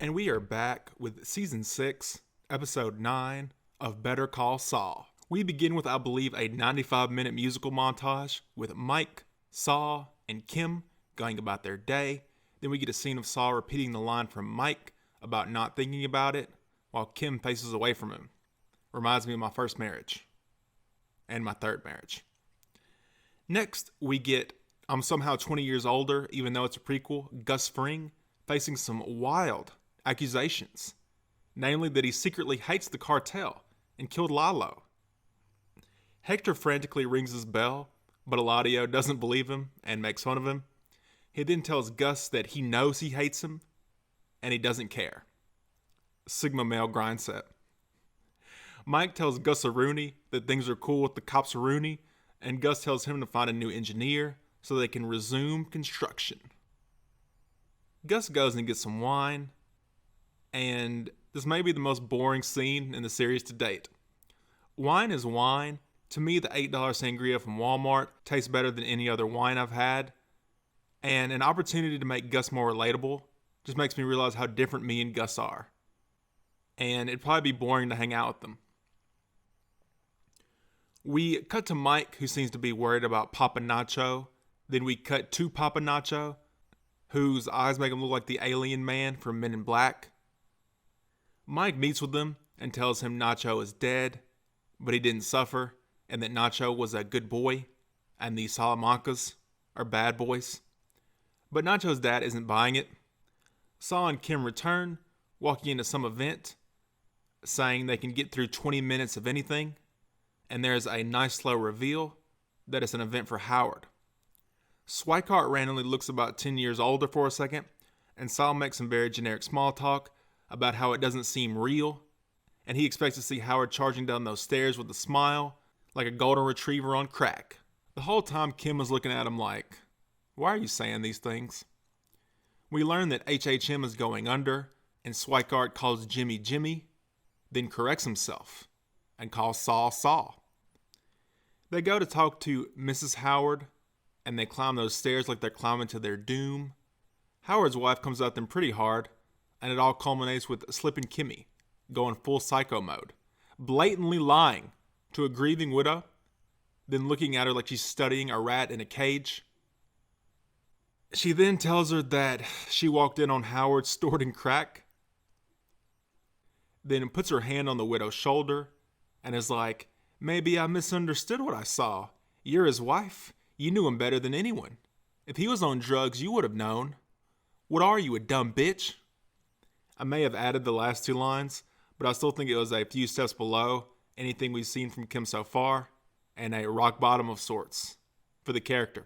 And we are back with Season 6, Episode 9 of Better Call Saul. We begin with, I believe, a 95-minute musical montage with Mike, Saul, and Kim going about their day. Then we get a scene of Saul repeating the line from Mike about not thinking about it, while Kim faces away from him. Reminds me of my first marriage. And my third marriage. Next, we get I'm Somehow 20 Years Older, even though it's a prequel, Gus Fring facing some wild accusations. Namely that he secretly hates the cartel and killed Lalo. Hector frantically rings his bell, but Eladio doesn't believe him and makes fun of him. He then tells Gus that he knows he hates him, and he doesn't care. Sigma male grind set. Mike tells Gus Rooney that things are cool with the cops Rooney, and Gus tells him to find a new engineer so they can resume construction. Gus goes and gets some wine, and this may be the most boring scene in the series to date. Wine is wine. To me, the $8 sangria from Walmart tastes better than any other wine I've had, and an opportunity to make Gus more relatable just makes me realize how different me and Gus are. And it'd probably be boring to hang out with them. We cut to Mike, who seems to be worried about Papa Nacho. Then we cut to Papa Nacho, whose eyes make him look like the alien man from Men in Black. Mike meets with him and tells him Nacho is dead, but he didn't suffer, and that Nacho was a good boy, and the Salamancas are bad boys. But Nacho's dad isn't buying it. Saul and Kim return, walking into some event, saying they can get through 20 minutes of anything, and there's a nice slow reveal that it's an event for Howard. Swikart randomly looks about 10 years older for a second, and Saul makes some very generic small talk about how it doesn't seem real, and he expects to see Howard charging down those stairs with a smile, like a golden retriever on crack. The whole time Kim was looking at him like, why are you saying these things? We learn that HHM is going under, and Swikart calls Jimmy Jimmy, then corrects himself, and calls Saul Saul. They go to talk to Mrs. Howard, and they climb those stairs like they're climbing to their doom. Howard's wife comes at them pretty hard, and it all culminates with Slippin' Kimmy going full psycho mode, blatantly lying to a grieving widow, then looking at her like she's studying a rat in a cage. She then tells her that she walked in on Howard stored in crack, then puts her hand on the widow's shoulder and is like, maybe I misunderstood what I saw. You're his wife. You knew him better than anyone. If he was on drugs, you would have known. What are you, a dumb bitch? I may have added the last two lines, but I still think it was a few steps below anything we've seen from Kim so far, and a rock bottom of sorts for the character.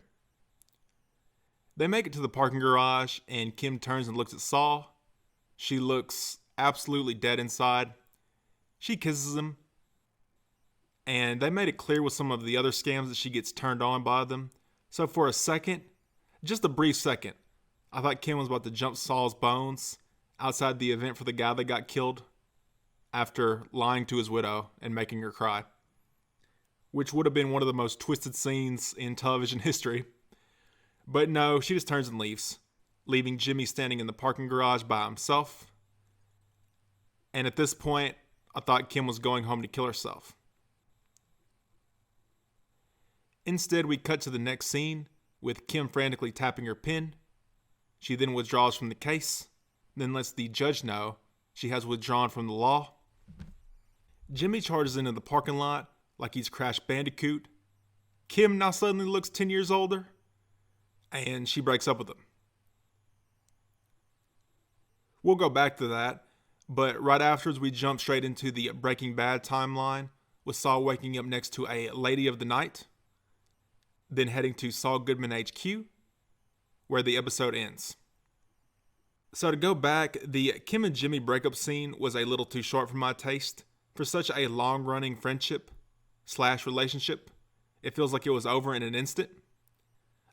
They make it to the parking garage, and Kim turns and looks at Saul. She looks absolutely dead inside. She kisses him, and they made it clear with some of the other scams that she gets turned on by them. So for a second, just a brief second, I thought Kim was about to jump Saul's bones outside the event for the guy that got killed after lying to his widow and making her cry, which would have been one of the most twisted scenes in television history. But no, she just turns and leaves, leaving Jimmy standing in the parking garage by himself. And at this point, I thought Kim was going home to kill herself. Instead, we cut to the next scene with Kim frantically tapping her pen. She then withdraws from the case, then lets the judge know she has withdrawn from the law. Jimmy charges into the parking lot like he's Crash Bandicoot. Kim now suddenly looks 10 years older, and she breaks up with him. We'll go back to that, but right afterwards we jump straight into the Breaking Bad timeline with Saul waking up next to a lady of the night, then heading to Saul Goodman HQ, where the episode ends. So to go back, the Kim and Jimmy breakup scene was a little too short for my taste. For such a long-running friendship/relationship, it feels like it was over in an instant.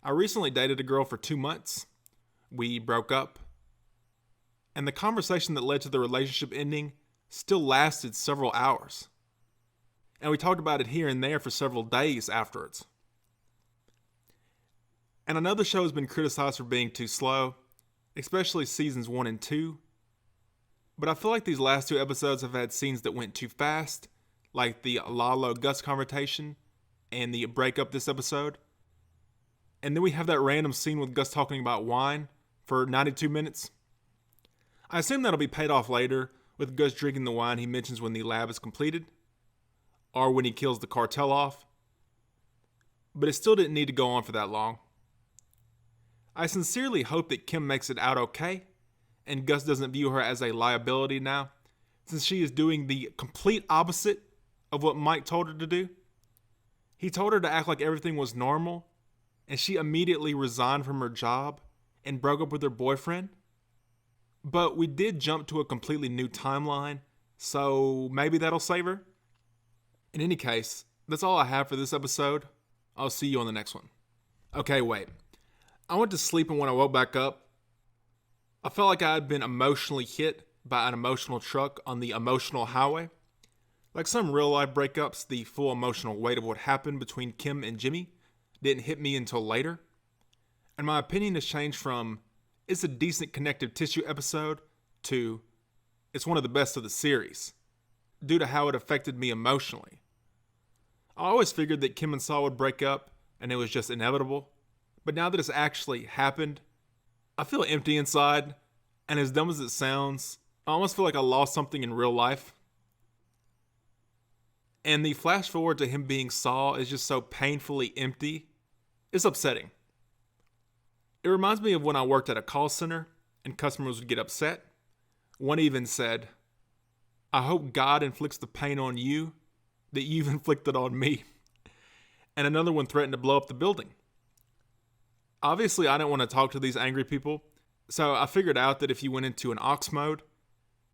I recently dated a girl for 2 months. We broke up. And the conversation that led to the relationship ending still lasted several hours. And we talked about it here and there for several days afterwards. And I know the show has been criticized for being too slow, especially seasons 1 and 2. But I feel like these last two episodes have had scenes that went too fast, like the Lalo Gus confrontation and the breakup this episode. And then we have that random scene with Gus talking about wine for 92 minutes. I assume that'll be paid off later with Gus drinking the wine he mentions when the lab is completed, or when he kills the cartel off. But it still didn't need to go on for that long. I sincerely hope that Kim makes it out okay, and Gus doesn't view her as a liability now, since she is doing the complete opposite of what Mike told her to do. He told her to act like everything was normal, and she immediately resigned from her job and broke up with her boyfriend. But we did jump to a completely new timeline, so maybe that'll save her. In any case, that's all I have for this episode. I'll see you on the next one. Okay, wait. I went to sleep, and when I woke back up, I felt like I had been emotionally hit by an emotional truck on the emotional highway. Like some real life breakups, the full emotional weight of what happened between Kim and Jimmy didn't hit me until later. And my opinion has changed from, it's a decent connective tissue episode, to, it's one of the best of the series, due to how it affected me emotionally. I always figured that Kim and Saul would break up, and it was just inevitable. But now that it's actually happened, I feel empty inside, and as dumb as it sounds, I almost feel like I lost something in real life. And the flash forward to him being Saul is just so painfully empty. It's upsetting. It reminds me of when I worked at a call center and customers would get upset. One even said, "I hope God inflicts the pain on you that you've inflicted on me." And another one threatened to blow up the building. Obviously, I didn't want to talk to these angry people, so I figured out that if you went into an aux mode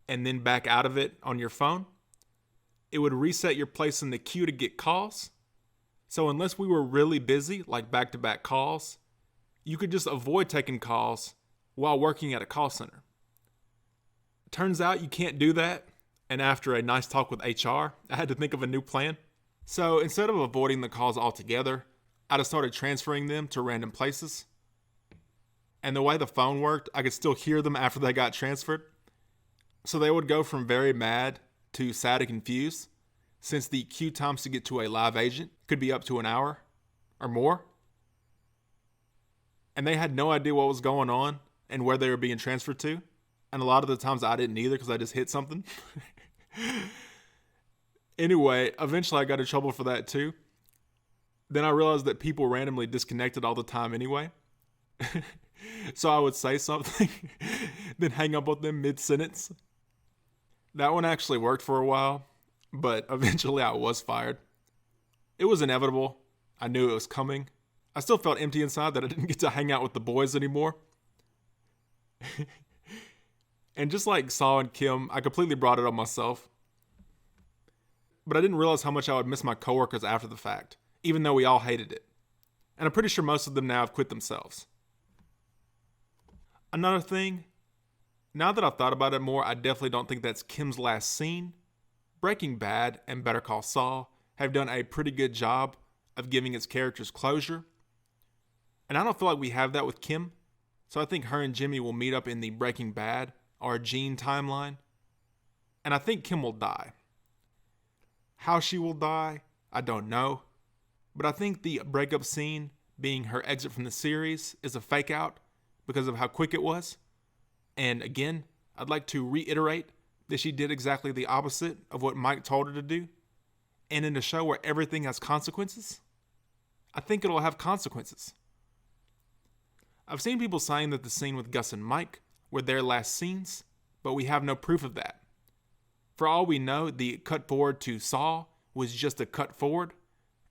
and then back out of it on your phone, it would reset your place in the queue to get calls. So unless we were really busy, like back-to-back calls, you could just avoid taking calls while working at a call center. Turns out you can't do that, and after a nice talk with HR, I had to think of a new plan. So instead of avoiding the calls altogether, I just started transferring them to random places. And the way the phone worked, I could still hear them after they got transferred. So they would go from very mad to sad and confused, since the queue times to get to a live agent could be up to an hour or more. And they had no idea what was going on and where they were being transferred to. And a lot of the times I didn't either because I just hit something. Anyway, eventually I got in trouble for that too. Then I realized that people randomly disconnected all the time anyway. So I would say something, then hang up on them mid-sentence. That one actually worked for a while, but eventually I was fired. It was inevitable. I knew it was coming. I still felt empty inside that I didn't get to hang out with the boys anymore. And just like Saul and Kim, I completely brought it on myself. But I didn't realize how much I would miss my coworkers after the fact, even though we all hated it. And I'm pretty sure most of them now have quit themselves. Another thing, now that I've thought about it more, I definitely don't think that's Kim's last scene. Breaking Bad and Better Call Saul have done a pretty good job of giving its characters closure. And I don't feel like we have that with Kim. So I think her and Jimmy will meet up in the Breaking Bad or Gene timeline. And I think Kim will die. How she will die, I don't know. But I think the breakup scene being her exit from the series is a fake out because of how quick it was. And again, I'd like to reiterate that she did exactly the opposite of what Mike told her to do. And in a show where everything has consequences, I think it'll have consequences. I've seen people saying that the scene with Gus and Mike were their last scenes, but we have no proof of that. For all we know, the cut forward to Saul was just a cut forward,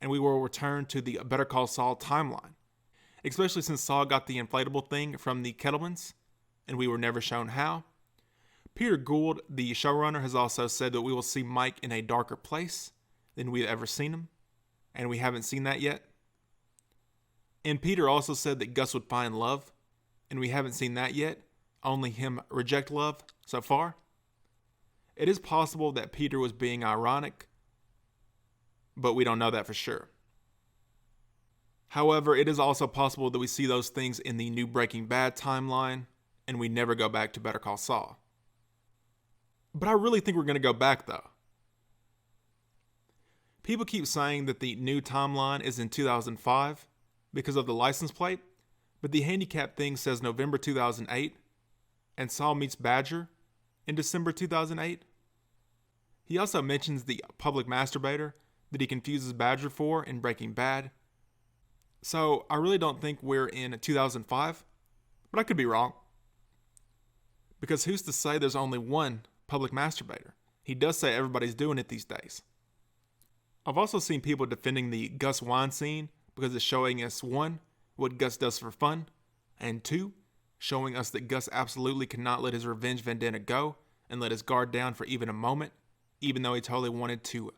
and we will return to the Better Call Saul timeline. Especially since Saul got the inflatable thing from the Kettlemans, and we were never shown how. Peter Gould, the showrunner, has also said that we will see Mike in a darker place than we've ever seen him, and we haven't seen that yet. And Peter also said that Gus would find love, and we haven't seen that yet, only him reject love so far. It is possible that Peter was being ironic, but we don't know that for sure. However, it is also possible that we see those things in the new Breaking Bad timeline, and we never go back to Better Call Saul. But I really think we're going to go back, though. People keep saying that the new timeline is in 2005 because of the license plate, but the handicap thing says November 2008, and Saul meets Badger in December 2008. He also mentions the public masturbator that he confuses Badger for in Breaking Bad. So I really don't think we're in 2005, but I could be wrong. Because who's to say there's only one public masturbator? He does say everybody's doing it these days. I've also seen people defending the Gus wine scene because it's showing us, one, what Gus does for fun, and two, showing us that Gus absolutely cannot let his revenge vendetta go and let his guard down for even a moment, even though he totally wanted to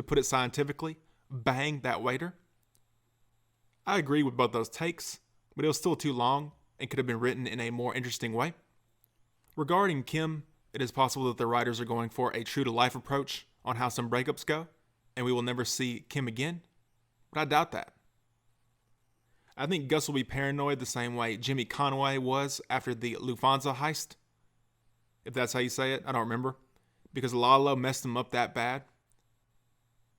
put it scientifically, bang that waiter. I agree with both those takes, but it was still too long and could have been written in a more interesting way. Regarding Kim, it is possible that the writers are going for a true-to-life approach on how some breakups go, and we will never see Kim again, but I doubt that. I think Gus will be paranoid the same way Jimmy Conway was after the Lufthansa heist. If that's how you say it, I don't remember, because Lalo messed him up that bad.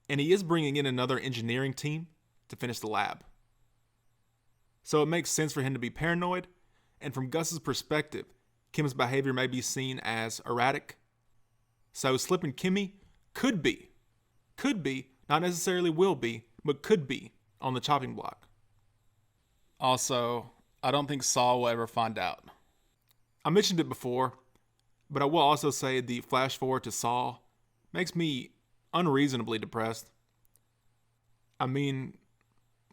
And he is bringing in another engineering team to finish the lab. So it makes sense for him to be paranoid, and from Gus's perspective, Kim's behavior may be seen as erratic. So slipping Kimmy could be, not necessarily will be, but could be on the chopping block. Also, I don't think Saul will ever find out. I mentioned it before, but I will also say the flash forward to Saul makes me unreasonably depressed. I mean,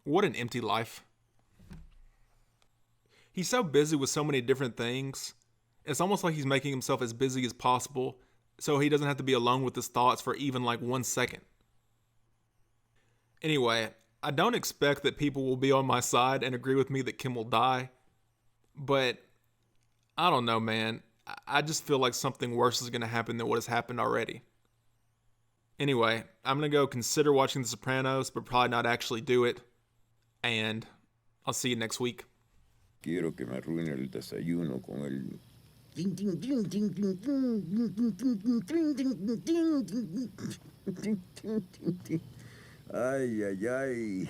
what an empty life. He's so busy with so many different things. It's almost like he's making himself as busy as possible so he doesn't have to be alone with his thoughts for even like 1 second. Anyway, I don't expect that people will be on my side and agree with me that Kim will die, but I don't know, man. I just feel like something worse is going to happen than what has happened already. Anyway, I'm going to go consider watching The Sopranos, but probably not actually do it, and I'll see you next week. Quiero que me arruine el desayuno con el... Ay, ay, ay.